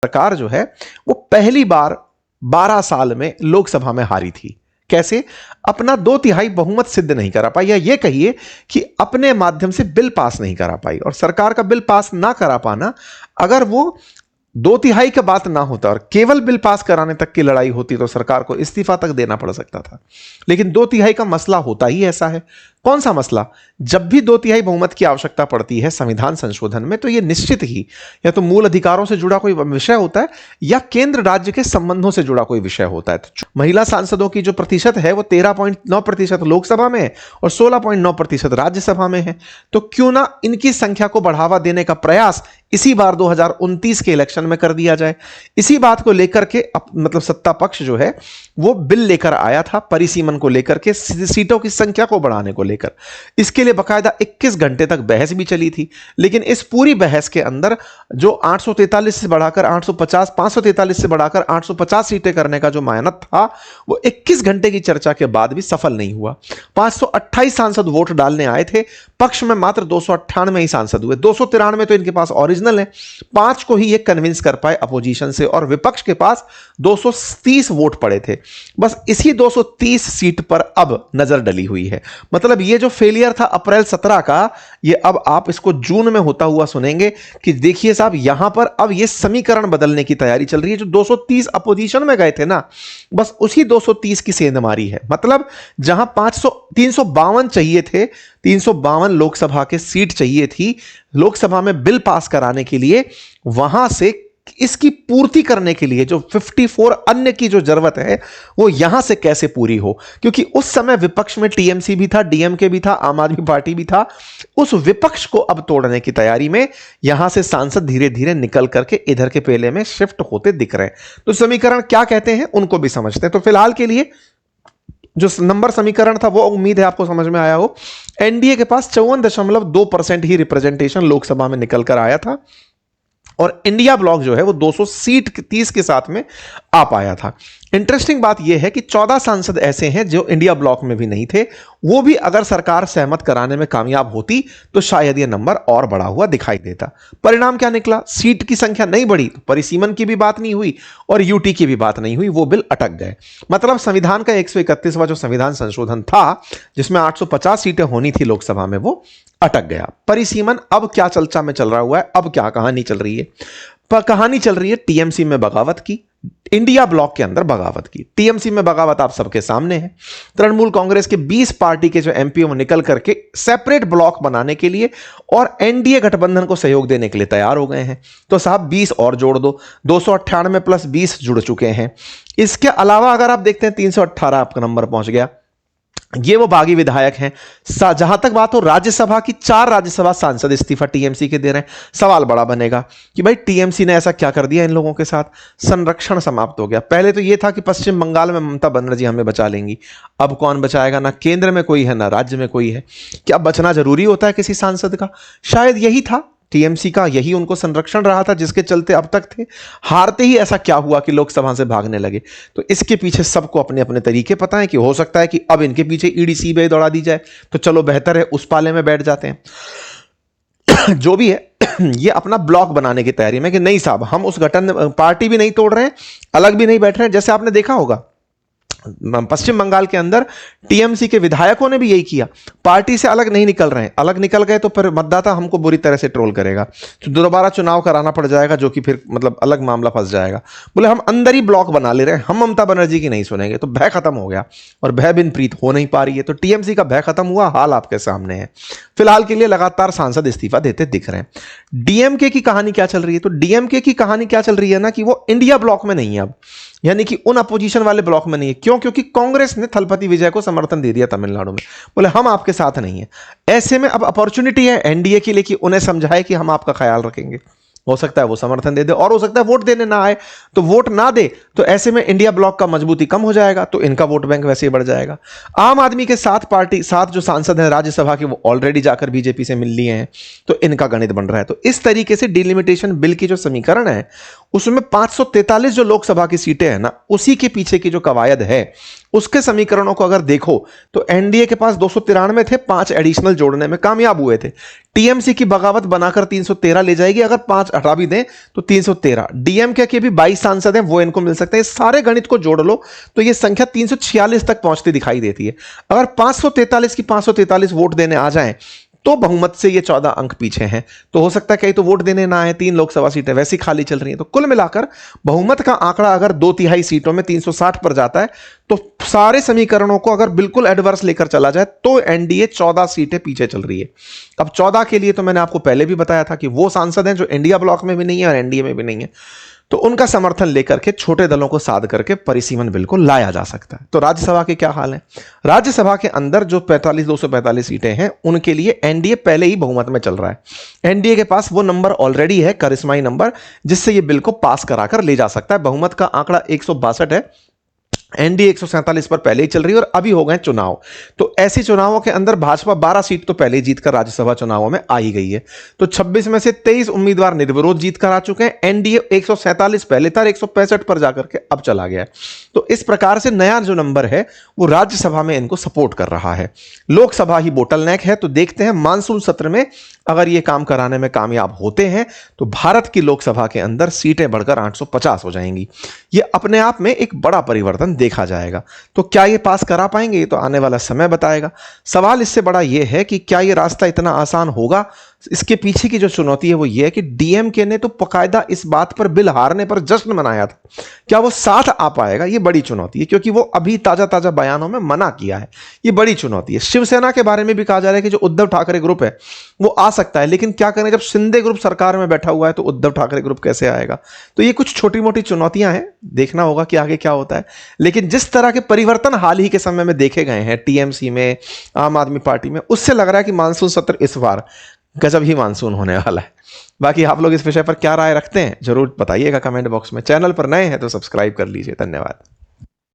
सरकार जो है वो पहली बार 12 साल में लोकसभा में हारी थी। कैसे? अपना 2/3 बहुमत सिद्ध नहीं करा पाई, या ये कहिए कि अपने माध्यम से बिल पास नहीं करा पाई। और सरकार का बिल पास ना करा पाना, अगर वो 2/3 का बात ना होता और केवल बिल पास कराने तक की लड़ाई होती तो सरकार को इस्तीफा तक देना पड़ सकता था। लेकिन 2/3 का मसला होता ही ऐसा है। कौन सा मसला? जब भी 2/3 बहुमत की आवश्यकता पड़ती है संविधान संशोधन में, तो यह निश्चित ही या तो मूल अधिकारों से जुड़ा कोई विषय होता है या केंद्र राज्य के संबंधों से जुड़ा कोई विषय होता है। तो महिला सांसदों की जो प्रतिशत है वो 13.9% लोकसभा में है और 16.9% राज्यसभा में है। तो क्यों ना इनकी संख्या को बढ़ावा देने का प्रयास इसी बार 2029 के इलेक्शन में कर दिया जाए। इसी बात को लेकर के मतलब सत्ता पक्ष जो है वो बिल लेकर आया था परिसीमन को लेकर के, सीटों की संख्या को बढ़ाने को लेकर। इसके लिए बकायदा 21 घंटे तक बहस भी चली थी। लेकिन इस पूरी बहस के अंदर जो 843 से बढ़ाकर 850, 543 से बढ़ाकर 850 सीटें करने का जो मानक था वो 21 घंटे की चर्चा के बाद भी सफल नहीं हुआ। 528 सांसद वोट डालने आए थे, पक्ष में मात्र 298 ही सांसद हुए। 293 तो इनके पास ओरिजिनल है, 5 को ही ये कन्विंस कर पाए अपोजिशन से, और विपक्ष के पास 230 वोट पड़े थे। बस इसी 230 सीट पर अब नजर डली हुई है। मतलब ये जो फेलियर था अप्रैल 17 का, ये अब आप इसको जून में होता हुआ सुनेंगे कि देखिए साहब यहां पर अब ये समीकरण बदलने की तैयारी चल रही है। जो 230 अपोजिशन में गए थे ना, बस उसी 230 की सेंधमारी है। मतलब जहां 352 चाहिए थे, 352 लोकसभा के सीट चाहिए थी लोकसभा में बिल पास कराने के लिए, वहां से इसकी पूर्ति करने के लिए जो 54 अन्य की जो जरूरत है वो यहां से कैसे पूरी हो, क्योंकि उस समय विपक्ष में टीएमसी भी था, डीएमके भी था, आम आदमी पार्टी भी था। उस विपक्ष को अब तोड़ने की तैयारी में यहां से सांसद धीरे धीरे निकल करके इधर के पेले में शिफ्ट होते दिख रहे हैं। तो समीकरण क्या कहते हैं उनको भी समझते हैं। तो फिलहाल के लिए जो नंबर समीकरण था वो उम्मीद है आपको समझ में आया हो। एनडीए के पास 54.2% ही रिप्रेजेंटेशन लोकसभा में निकल कर आया था और इंडिया ब्लॉक जो है वो 200 सीट 30 के साथ में आ पाया था। इंटरेस्टिंग बात यह है कि 14 सांसद ऐसे हैं जो इंडिया ब्लॉक में भी नहीं थे। वो भी अगर सरकार सहमत कराने में कामयाब होती तो शायद यह नंबर और बढ़ा हुआ दिखाई देता। परिणाम क्या निकला? सीट की संख्या नहीं बढ़ी, तो परिसीमन की भी बात नहीं हुई और यूटी की भी बात नहीं हुई, वो बिल अटक गए। मतलब संविधान का 131वां जो संविधान संशोधन था जिसमें 850 सीटें होनी थी लोकसभा में, वो अटक गया। परिसीमन अब क्या चर्चा में चल रहा हुआ है, अब क्या कहानी चल रही है? कहानी चल रही है टीएमसी में बगावत की, इंडिया ब्लॉक के अंदर बगावत की। टीएमसी में बगावत आप सबके सामने है। तृणमूल कांग्रेस के 20 पार्टी के जो एमपी वो निकल करके सेपरेट ब्लॉक बनाने के लिए और एनडीए गठबंधन को सहयोग देने के लिए तैयार हो गए हैं। तो साहब 20 और जोड़ दो, 298 प्लस 20 जुड़ चुके हैं। इसके अलावा अगर आप देखते हैं 318 आपका नंबर पहुंच गया। ये वो बागी विधायक हैं। जहां तक बात हो राज्यसभा की, 4 राज्यसभा सांसद इस्तीफा टीएमसी के दे रहे हैं। सवाल बड़ा बनेगा कि भाई टीएमसी ने ऐसा क्या कर दिया इन लोगों के साथ? संरक्षण समाप्त हो गया। पहले तो ये था कि पश्चिम बंगाल में ममता बनर्जी हमें बचा लेंगी, अब कौन बचाएगा? ना केंद्र में कोई है ना राज्य में कोई है। क्या बचना जरूरी होता है किसी सांसद का? शायद यही था टीएमसी का, यही उनको संरक्षण रहा था जिसके चलते अब तक थे। हारते ही ऐसा क्या हुआ कि लोकसभा से भागने लगे? तो इसके पीछे सबको अपने अपने तरीके पता है कि हो सकता है कि अब इनके पीछे ईडी सीबीआई दौड़ा दी जाए, तो चलो बेहतर है उस पाले में बैठ जाते हैं। जो भी है ये अपना ब्लॉक बनाने की तैयारी में कि नहीं साहब हम उस गठन पार्टी भी नहीं तोड़ रहे हैं, अलग भी नहीं बैठ रहे हैं। जैसे आपने देखा होगा पश्चिम बंगाल के अंदर टीएमसी के विधायकों ने भी यही किया, पार्टी से अलग नहीं निकल रहे हैं। अलग निकल गए तो फिर मतदाता हमको बुरी तरह से ट्रोल करेगा, तो दोबारा चुनाव कराना पड़ जाएगा, जो कि फिर मतलब अलग मामला फंस जाएगा। बोले हम अंदर ही ब्लॉक बना ले रहे हैं, हम ममता बनर्जी की नहीं सुनेंगे। तो भय खत्म हो गया और भय बिन प्रीत हो नहीं पा रही है। तो टीएमसी का भय खत्म हुआ, हाल आपके सामने है। फिलहाल के लिए लगातार सांसद इस्तीफा देते दिख रहे हैं। डीएमके की कहानी क्या चल रही है? तो डीएमके की कहानी क्या चल रही है ना कि वो इंडिया ब्लॉक में नहीं है अब, यानी कि उन अपोजिशन वाले ब्लॉक में नहीं है। क्यों? क्योंकि कांग्रेस ने थलपति विजय को समर्थन दे दिया तमिलनाडु में, बोले हम आपके साथ नहीं है। ऐसे में अब अपॉर्चुनिटी है एनडीए के लिए कि उन्हें समझाए कि हम आपका ख्याल रखेंगे। हो सकता है वो समर्थन दे दे और हो सकता है वोट देने ना आए, तो वोट ना दे तो ऐसे में इंडिया ब्लॉक का मजबूती कम हो जाएगा, तो इनका वोट बैंक वैसे ही बढ़ जाएगा। आम आदमी के साथ जो सांसद हैं राज्यसभा के वो ऑलरेडी जाकर बीजेपी से मिल लिए हैं, तो इनका गणित बन रहा है। तो इस तरीके से डिलिमिटेशन बिल की जो समीकरण है उसमें 543 जो लोकसभा की सीटें हैं ना, उसी के पीछे की जो कवायद है उसके समीकरणों को अगर देखो तो एनडीए के पास 293 थे, 5 एडिशनल जोड़ने में कामयाब हुए थे। टीएमसी की बगावत बनाकर 313 ले जाएगी अगर 5 हटा भी दें तो 313। डीएमके के भी 22 सांसद हैं, वो इनको मिल सकते हैं। इस सारे गणित को जोड़ लो तो ये संख्या 346 तक पहुंचती दिखाई देती है। अगर 543 की 543 वोट देने आ जाएं तो बहुमत से ये 14 अंक पीछे हैं। तो हो सकता है कहीं तो वोट देने ना आए, 3 लोकसभा सीटें वैसी खाली चल रही हैं। तो कुल मिलाकर बहुमत का आंकड़ा अगर 2/3 सीटों में 360 पर जाता है तो सारे समीकरणों को अगर बिल्कुल एडवर्स लेकर चला जाए तो एनडीए 14 सीटें पीछे चल रही है। अब 14 के लिए तो मैंने आपको पहले भी बताया था कि वो सांसद हैं जो इंडिया ब्लॉक में भी नहीं है और एनडीए में भी नहीं है, तो उनका समर्थन लेकर के छोटे दलों को साध करके परिसीमन बिल को लाया जा सकता है। तो राज्यसभा के क्या हाल है? राज्यसभा के अंदर जो 245 सीटें हैं उनके लिए एनडीए पहले ही बहुमत में चल रहा है। एनडीए के पास वो नंबर ऑलरेडी है, करिश्माई नंबर, जिससे ये बिल को पास कराकर ले जा सकता है। बहुमत का आंकड़ा 162 है, एनडीए 147 पर पहले ही चल रही है और अभी हो गए चुनाव। तो ऐसे चुनावों के अंदर भाजपा 12 सीट तो पहले ही जीतकर राज्यसभा चुनावों में आ ही गई है। तो 26 में से 23 उम्मीदवार निर्विरोध जीतकर आ चुके हैं। एनडीए 147 पहले था, 165 पर जाकर के अब चला गया। तो इस प्रकार से नया जो नंबर है वो राज्यसभा में इनको सपोर्ट कर रहा है। लोकसभा ही बोटलनेक है। तो देखते हैं मानसून सत्र में अगर ये काम कराने में कामयाब होते हैं तो भारत की लोकसभा के अंदर सीटें बढ़कर 850 हो जाएंगी। ये अपने आप में एक बड़ा परिवर्तन देखा जाएगा। तो क्या ये पास करा पाएंगे, ये तो आने वाला समय बताएगा। सवाल इससे बड़ा ये है कि क्या ये रास्ता इतना आसान होगा? इसके पीछे की जो चुनौती है वो ये है कि डीएमके ने तो बकायदा इस बात पर बिल हारने पर जश्न मनाया था, क्या वो साथ आ पाएगा? ये बड़ी चुनौती है, क्योंकि वो अभी ताजा ताजा बयानों में मना किया है। ये बड़ी चुनौती है। शिवसेना के बारे में भी कहा जा रहा है कि जो उद्धव ठाकरे ग्रुप है वो आ सकता है, लेकिन क्या करें, जब शिंदे ग्रुप सरकार में बैठा हुआ है तो उद्धव ठाकरे ग्रुप कैसे आएगा? तो ये कुछ छोटी मोटी चुनौतियां हैं, देखना होगा कि आगे क्या होता है। लेकिन जिस तरह के परिवर्तन हाल ही के समय में देखे गए हैं टीएमसी में, आम आदमी पार्टी में, उससे लग रहा है कि मानसून सत्र इस बार गजब ही मानसून होने वाला है। बाकी आप लोग इस विषय पर क्या राय रखते हैं जरूर बताइएगा कमेंट बॉक्स में। चैनल पर नए हैं तो सब्सक्राइब कर लीजिए। धन्यवाद।